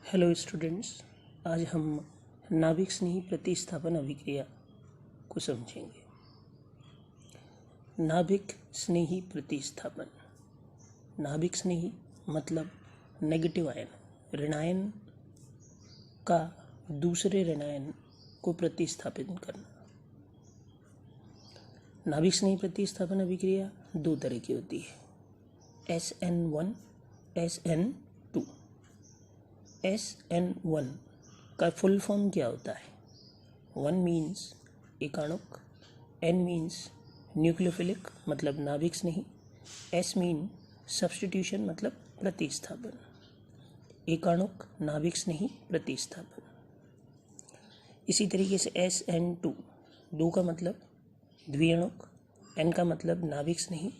Hello students, आज हम नाभिक स्नेही प्रतिस्थापन अभिक्रिया को समझेंगे। नाभिक स्नेही प्रतिस्थापन। नाभिक स्नेही मतलब नेगेटिव आयन, ऋणायन का दूसरे ऋणायन को प्रतिस्थापित करना। नाभिक स्नेही प्रतिस्थापन अभिक्रिया दो तरह की होती है, SN1, SN2। SN1 का फुल फॉर्म क्या होता है? 1 मीन्स एकाणुक, N मीन्स न्यूक्लियोफिलिक मतलब नाभिक स्नेही, S मीन सब्स्टिट्यूशन मतलब प्रतिस्थापन। एकाणुक नाभिक स्नेही प्रतिस्थापन। इसी तरीके से SN2, 2 का मतलब द्विअणुक, N का मतलब नाभिक स्नेही,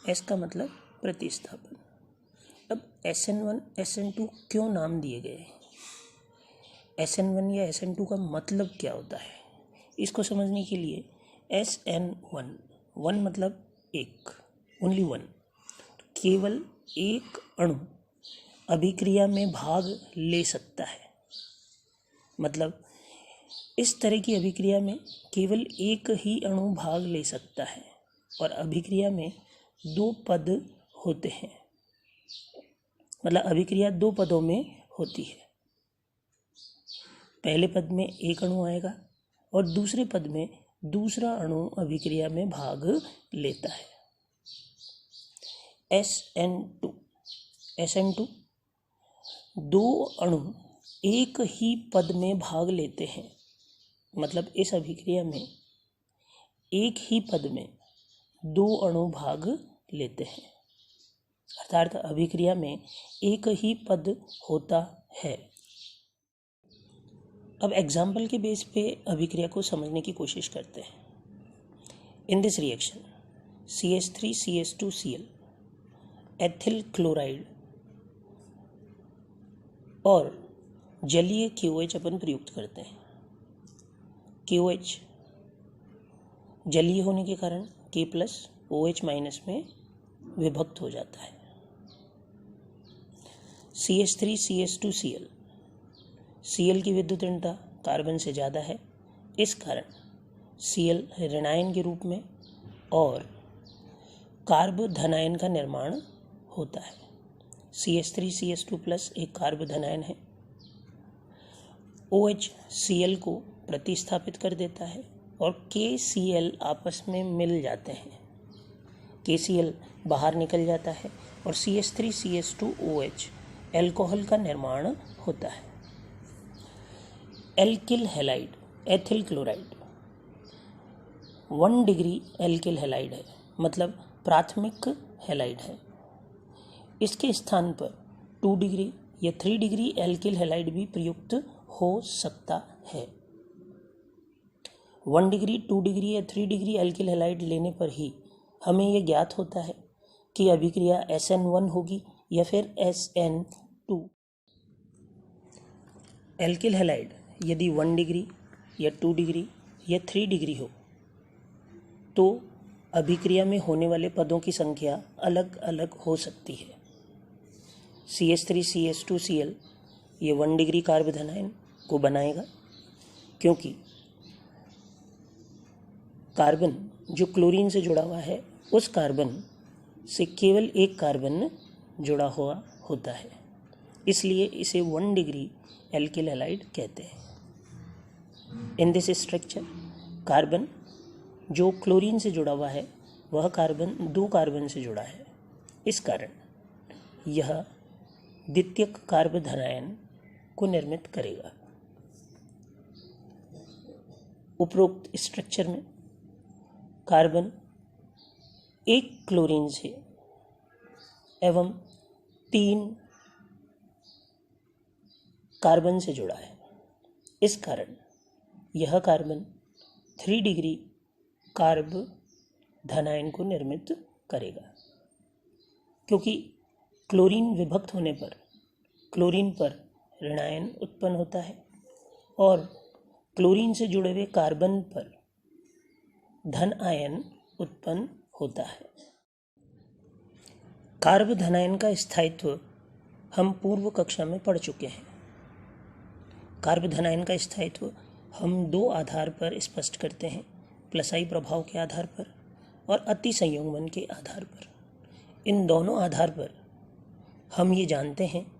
S का मतलब प्रतिस्थापन। अब SN1, SN2 क्यों नाम दिए गए? SN1 या SN2 का मतलब क्या होता है? इसको समझने के लिए SN1, 1 मतलब एक, ओनली 1, केवल एक अणु अभिक्रिया में भाग ले सकता है। मतलब इस तरह की अभिक्रिया में केवल एक ही अणु भाग ले सकता है और अभिक्रिया में 2 पद होते हैं। मतलब अभिक्रिया 2 पदों में होती है। पहले पद में एक अणु आएगा और दूसरे पद में दूसरा अणु अभिक्रिया में भाग लेता है। SN2, 2 अणु एक ही पद में भाग लेते हैं। मतलब इस अभिक्रिया में एक ही पद में 2 अणु भाग लेते हैं, अर्थात अभिक्रिया में एक ही पद होता है। अब एग्जाम्पल के बेस पे अभिक्रिया को समझने की कोशिश करते हैं। In this reaction CH3CH2Cl ethyl chloride और जलीय KOH अपन प्रयुक्त करते हैं। KOH जलीय होने के कारण K+OH- में विभक्त हो जाता है। CH3CH2Cl, Cl की विद्युत ऋणता कार्बन से ज़्यादा है, इस कारण Cl ऋणायन के रूप में और कार्ब धनायन का निर्माण होता है। CH3CH2+ एक कार्ब धनायन है। OH Cl को प्रतिस्थापित कर देता है और KCl आपस में मिल जाते हैं। KCl बाहर निकल जाता है और CH3CH2OH एल्कोहल का निर्माण होता है। Alkyl halide, ethyl chloride 1 degree alkyl halide है, मतलब प्राथमिक हैलाइड है। इसके स्थान पर 2 डिग्री या 3 डिग्री एल्किल हैलाइड भी प्रयुक्त हो सकता है। 1 डिग्री, 2 डिग्री या 3 डिग्री एल्किल हैलाइड लेने पर ही हमें यह ज्ञात होता है कि अभिक्रिया SN1 होगी या फिर SN2। एल्किल हैलाइड यदि 1 डिग्री या 2 डिग्री या 3 डिग्री हो तो अभिक्रिया में होने वाले पदों की संख्या अलग अलग हो सकती है। CH3CH2Cl ये 1 डिग्री कार्ब धनायन को बनाएगा, क्योंकि कार्बन जो क्लोरीन से जुड़ा हुआ है उस कार्बन से केवल एक कार्बन जुड़ा हुआ होता है, इसलिए इसे 1 डिग्री एल्किल हैलाइड कहते हैं। इन दिस स्ट्रक्चर कार्बन जो क्लोरीन से जुड़ा हुआ है वह कार्बन 2 कार्बन से जुड़ा है, इस कारण यह द्वितीयक कार्ब धनायन को निर्मित करेगा। उपरोक्त स्ट्रक्चर में कार्बन एक क्लोरीन से एवं 3 कार्बन से जुड़ा है, इस कारण यह कार्बन 3 डिग्री कार्ब धनायन को निर्मित करेगा। क्योंकि क्लोरीन विभक्त होने पर क्लोरीन पर ऋणायन उत्पन्न होता है और क्लोरीन से जुड़े हुए कार्बन पर धन आयन उत्पन्न होता है। कार्ब धनायन का स्थायित्व हम पूर्व कक्षा में पढ़ चुके हैं। कार्बन आयन का स्थायित्व हम दो आधार पर स्पष्ट करते हैं, प्लस आई प्रभाव के आधार पर और अति संयुग्मन के आधार पर। इन दोनों आधार पर हम ये जानते हैं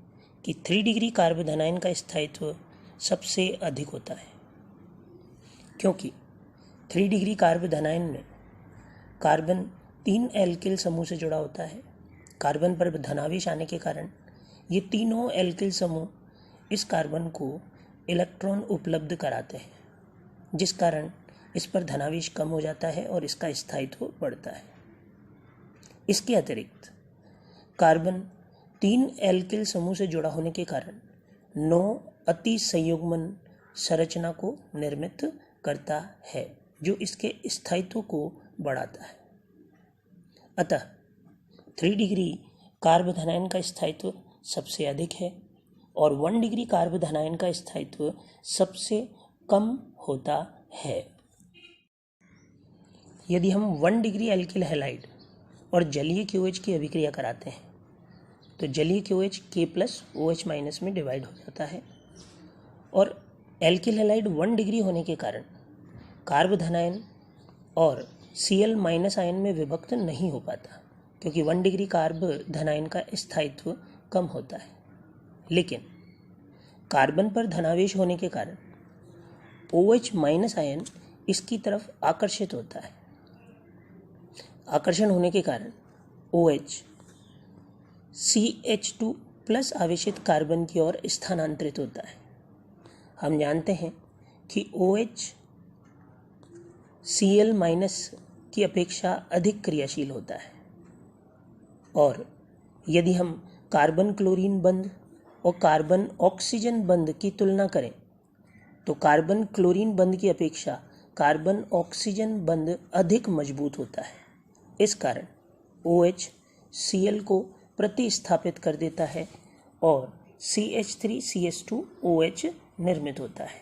कि 3 डिग्री कार्बन आयन का स्थायित्व सबसे अधिक होता है, क्योंकि 3 डिग्री कार्बन आयन में कार्बन 3 एल्किल समूह से जुड़ा होता है। कार्बन पर धनावेश आने के कारण ये तीनों एल्किल समूह इस कार्बन को इलेक्ट्रॉन उपलब्ध कराते हैं, जिस कारण इस पर धनावेश कम हो जाता है और इसका स्थायित्व बढ़ता है। इसके अतिरिक्त कार्बन 3 एल्किल समूह से जुड़ा होने के कारण 9 अति संयुग्मन संरचना को निर्मित करता है, जो इसके स्थायित्व को बढ़ाता है। अतः 3 डिग्री कार्बन आयन का स्थायित्व सबसे अधिक है और 1 डिग्री कार्बन आयन का स्थायित्व सबसे कम होता है। यदि हम 1 डिग्री एल्किल हैलाइड और जलीय KOH की अभिक्रिया कराते हैं तो जलीय KOH K+OH- में डिवाइड हो जाता है और एल्किल हैलाइड 1 डिग्री होने के कारण कार्बन आयन और Cl- आयन में विभक्त नहीं हो पाता, क्योंकि 1 डिग्री कार्बन आयन का स्थायित्व कम होता है। लेकिन कार्बन पर धनावेश होने के कारण OH- आयन इसकी तरफ आकर्षित होता है। आकर्षण होने के कारण OH CH2+ आवेशित कार्बन की ओर स्थानांतरित होता है। हम जानते हैं कि OH Cl- की अपेक्षा अधिक क्रियाशील होता है और यदि हम कार्बन क्लोरीन बंध और कार्बन ऑक्सीजन बंध की तुलना करें तो कार्बन क्लोरीन बंध की अपेक्षा कार्बन ऑक्सीजन बंध अधिक मजबूत होता है। इस कारण OH Cl को प्रतिस्थापित कर देता है और CH3CH2OH निर्मित होता है।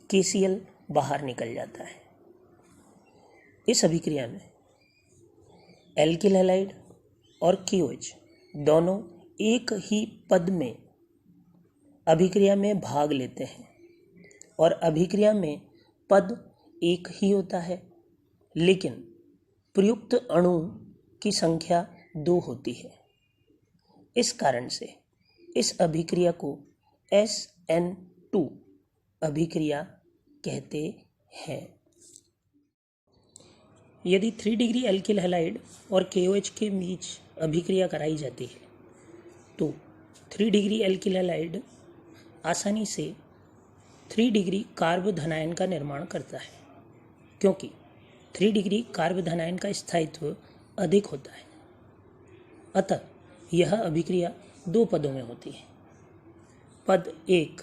KCl बाहर निकल जाता है। इस अभिक्रिया में एल्किल हैलाइड और KOH दोनों एक ही पद में अभिक्रिया में भाग लेते हैं और अभिक्रिया में पद एक ही होता है, लेकिन प्रयुक्त अणु की संख्या 2 होती है। इस कारण से इस अभिक्रिया को SN2 अभिक्रिया कहते हैं। यदि 3 डिग्री एल्किल हैलाइड और KOH के बीच अभिक्रिया कराई जाती है तो 3 डिग्री एल्किल हैलाइड आसानी से 3 डिग्री कार्बन आयन का निर्माण करता है, क्योंकि 3 डिग्री कार्बन आयन का स्थायित्व अधिक होता है। अतः यह अभिक्रिया 2 पदों में होती है। पद 1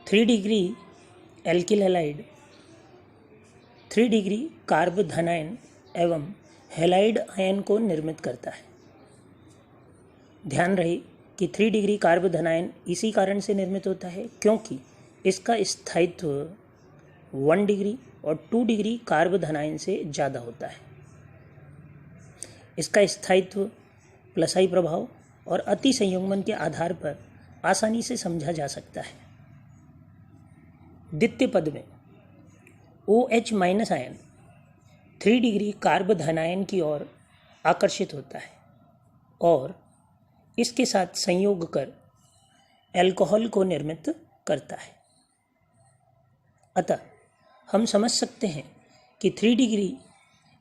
3 degree alkyl halide 3 degree carbon ion एवं हैलाइड आयन को निर्मित करता है। ध्यान रहे कि 3 डिग्री कार्बन आयन इसी कारण से निर्मित होता है क्योंकि इसका स्थायित्व 1 डिग्री और 2 डिग्री कार्बन आयन से ज़्यादा होता है। इसका स्थायित्व प्लस आई प्रभाव और अति संयुग्मन के आधार पर आसानी से समझा जा सकता है। द्वितीय पद में OH- ion 3 degree carbon ion की ओर आकर्षित होता है और इसके साथ संयोग कर अल्कोहल को निर्मित करता है। अतः हम समझ सकते हैं कि 3 डिग्री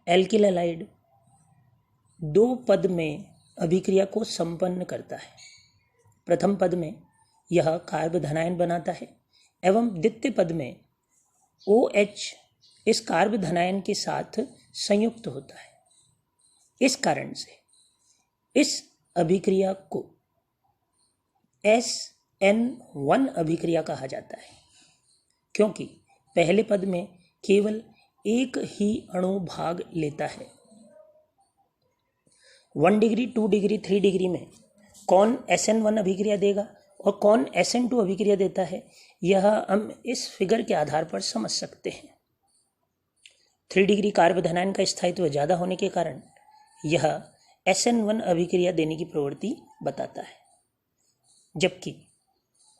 एल्किल हैलाइड 2 पद में अभिक्रिया को संपन्न करता है। प्रथम पद में यह कार्बन आयन बनाता है एवं द्वितीय पद में OH इस कार्बन आयन के साथ संयुक्त होता है। इस कारण से इस अभिक्रिया को SN1 अभिक्रिया कहा जाता है, क्योंकि पहले पद में केवल एक ही अणु भाग लेता है। 1 डिग्री 2 डिग्री 3 डिग्री में कौन SN1 अभिक्रिया देगा और कौन SN2 अभिक्रिया देता है, यह हम इस फिगर के आधार पर समझ सकते हैं। 3 डिग्री कार्बन आयन का स्थायित्व ज़्यादा होने के कारण यह SN1 अभिक्रिया देने की प्रवृत्ति बताता है, जबकि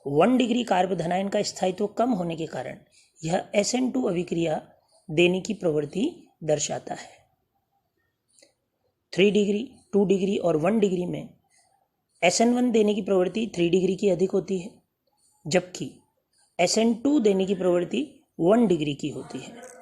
1 डिग्री कार्बोधनायन का स्थायित्व कम होने के कारण यह SN2 अभिक्रिया देने की प्रवृत्ति दर्शाता है। 3 डिग्री, 2 डिग्री और 1 डिग्री में SN1 देने की प्रवृत्ति 3 डिग्री की अधिक होती है, जबकि SN2 देने की प्रवृत्ति 1 डिग्री की होती है।